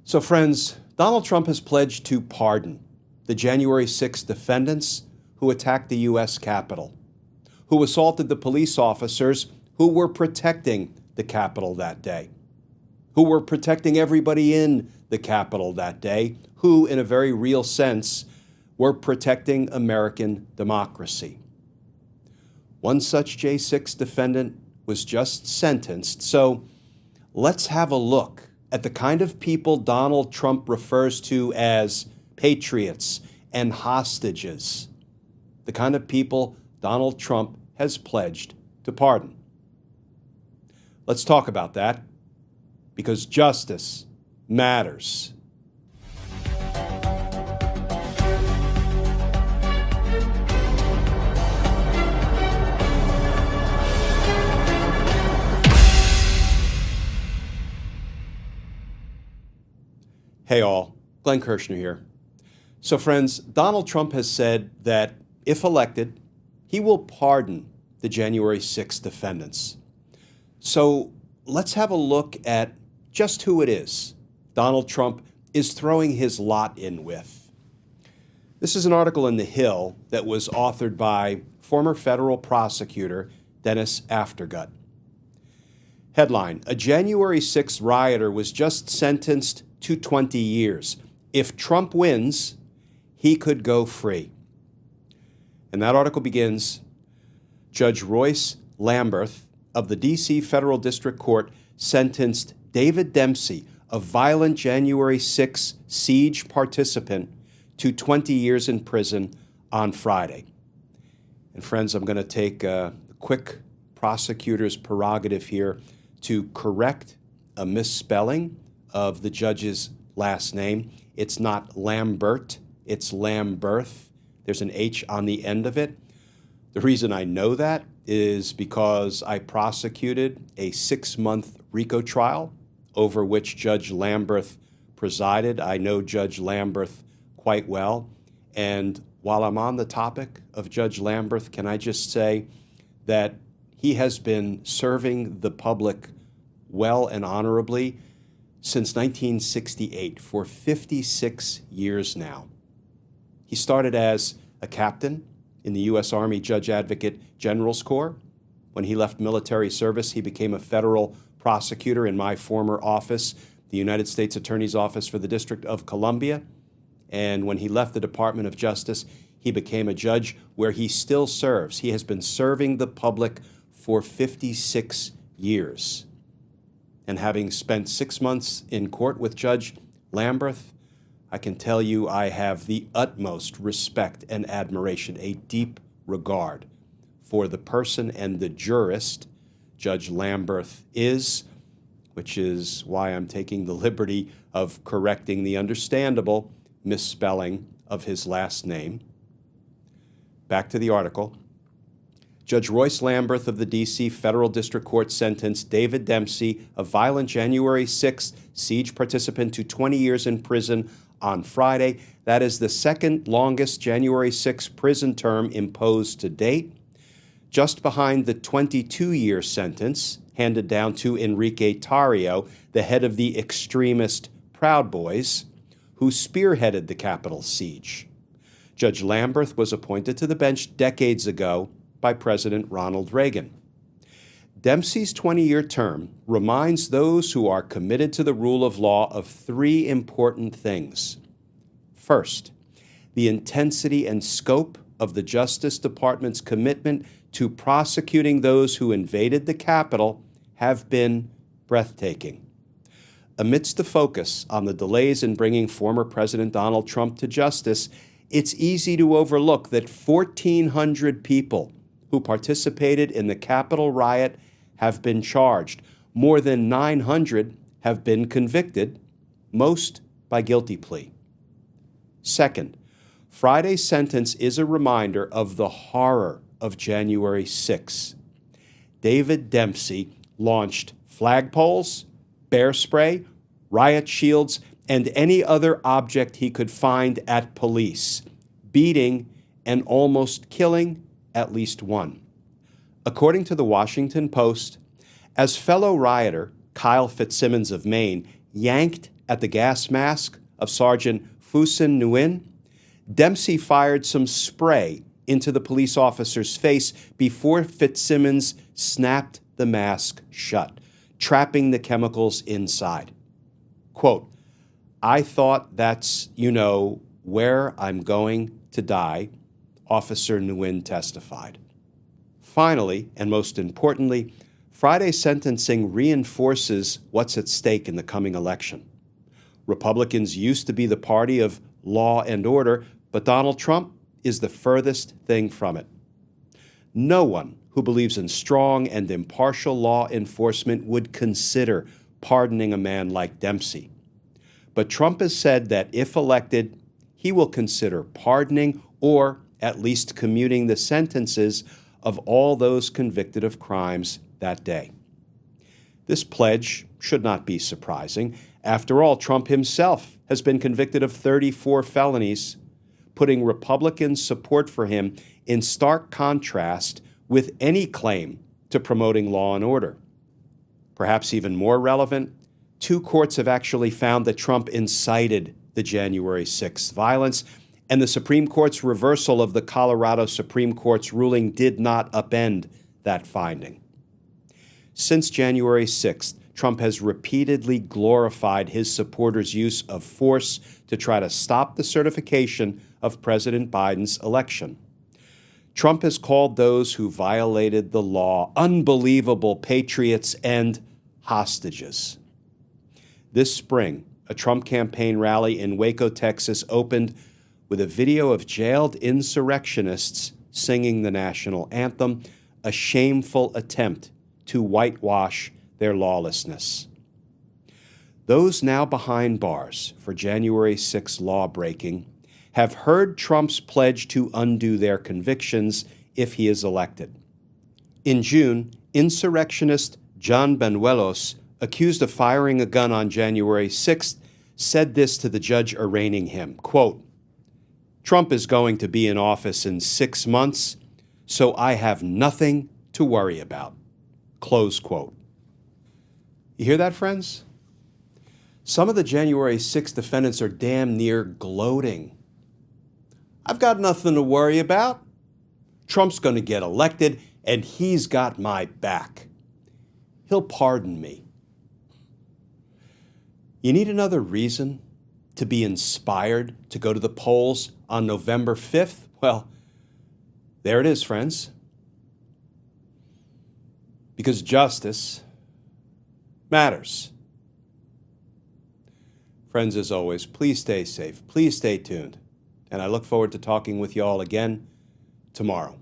So friends, Donald Trump has pledged to pardon the January 6th defendants who attacked the U.S. Capitol, who assaulted the police officers who were protecting the Capitol that day, who were protecting everybody in the Capitol that day, who, in a very real sense, were protecting American democracy. One such J6 defendant was just sentenced, so let's have a look at the kind of people Donald Trump refers to as patriots and hostages, the kind of people Donald Trump has pledged to pardon. Let's talk about that, because justice matters. Hey all, Glenn Kirshner here. So friends, Donald Trump has said that if elected, he will pardon the January 6th defendants. So let's have a look at just who it is Donald Trump is throwing his lot in with. This is an article in The Hill that was authored by former federal prosecutor Dennis Aftergut. Headline: A January 6th rioter was just sentenced to 20 years. If Trump wins, he could go free. And that article begins, Judge Royce Lamberth of the D.C. Federal District Court sentenced David Dempsey, a violent January 6 siege participant, to 20 years in prison on Friday. And friends, I'm going to take a quick prosecutor's prerogative here to correct a misspelling of the judge's last name. It's not Lambert, it's Lamberth. There's an H on the end of it. The reason I know that is because I prosecuted a 6-month RICO trial over which Judge Lamberth presided. I know Judge Lamberth quite well. And while I'm on the topic of Judge Lamberth, can I just say that he has been serving the public well and honorably since 1968, for 56 years now. He started as a captain in the U.S. Army Judge Advocate General's Corps. When he left military service, he became a federal prosecutor in my former office, the United States Attorney's Office for the District of Columbia. And when he left the Department of Justice, he became a judge where he still serves. He has been serving the public for 56 years. And having spent 6 months in court with Judge Lamberth, I can tell you I have the utmost respect and admiration, a deep regard for the person and the jurist Judge Lamberth is, which is why I'm taking the liberty of correcting the understandable misspelling of his last name. Back to the article. Judge Royce Lamberth of the D.C. Federal District Court sentenced David Dempsey, a violent January 6th siege participant, to 20 years in prison on Friday. That is the second longest January 6th prison term imposed to date, just behind the 22-year sentence handed down to Enrique Tarrio, the head of the extremist Proud Boys, who spearheaded the Capitol siege. Judge Lamberth was appointed to the bench decades ago by President Ronald Reagan. Dempsey's 20-year term reminds those who are committed to the rule of law of 3 important things. First, the intensity and scope of the Justice Department's commitment to prosecuting those who invaded the Capitol have been breathtaking. Amidst the focus on the delays in bringing former President Donald Trump to justice, it's easy to overlook that 1,400 people who participated in the Capitol riot have been charged. More than 900 have been convicted, most by guilty plea. Second, Friday's sentence is a reminder of the horror of January 6. David Dempsey launched flagpoles, bear spray, riot shields, and any other object he could find at police, beating and almost killing at least one. According to the Washington Post, as fellow rioter Kyle Fitzsimmons of Maine yanked at the gas mask of Sergeant Fusen Nguyen, Dempsey fired some spray into the police officer's face before Fitzsimmons snapped the mask shut, trapping the chemicals inside. Quote, "I thought that's, where I'm going to die," Officer Nguyen testified. Finally, and most importantly, Friday's sentencing reinforces what's at stake in the coming election. Republicans used to be the party of law and order, but Donald Trump is the furthest thing from it. No one who believes in strong and impartial law enforcement would consider pardoning a man like Dempsey. But Trump has said that if elected, he will consider pardoning or at least commuting the sentences of all those convicted of crimes that day. This pledge should not be surprising. After all, Trump himself has been convicted of 34 felonies, putting Republican support for him in stark contrast with any claim to promoting law and order. Perhaps even more relevant, 2 courts have actually found that Trump incited the January 6th violence, and the Supreme Court's reversal of the Colorado Supreme Court's ruling did not upend that finding. Since January 6th, Trump has repeatedly glorified his supporters' use of force to try to stop the certification of President Biden's election. Trump has called those who violated the law unbelievable patriots and hostages. This spring, a Trump campaign rally in Waco, Texas, opened with a video of jailed insurrectionists singing the national anthem, a shameful attempt to whitewash their lawlessness. Those now behind bars for January 6 lawbreaking have heard Trump's pledge to undo their convictions if he is elected. In June, insurrectionist John Benuelos, accused of firing a gun on January 6th, said this to the judge arraigning him, quote, "Trump is going to be in office in 6 months, so I have nothing to worry about." Close quote. You hear that, friends? Some of the January 6th defendants are damn near gloating. I've got nothing to worry about. Trump's going to get elected, and he's got my back. He'll pardon me. You need another reason to be inspired to go to the polls on November 5th? Well, there it is, friends. Because justice matters. Friends, as always, please stay safe. Please stay tuned. And I look forward to talking with you all again tomorrow.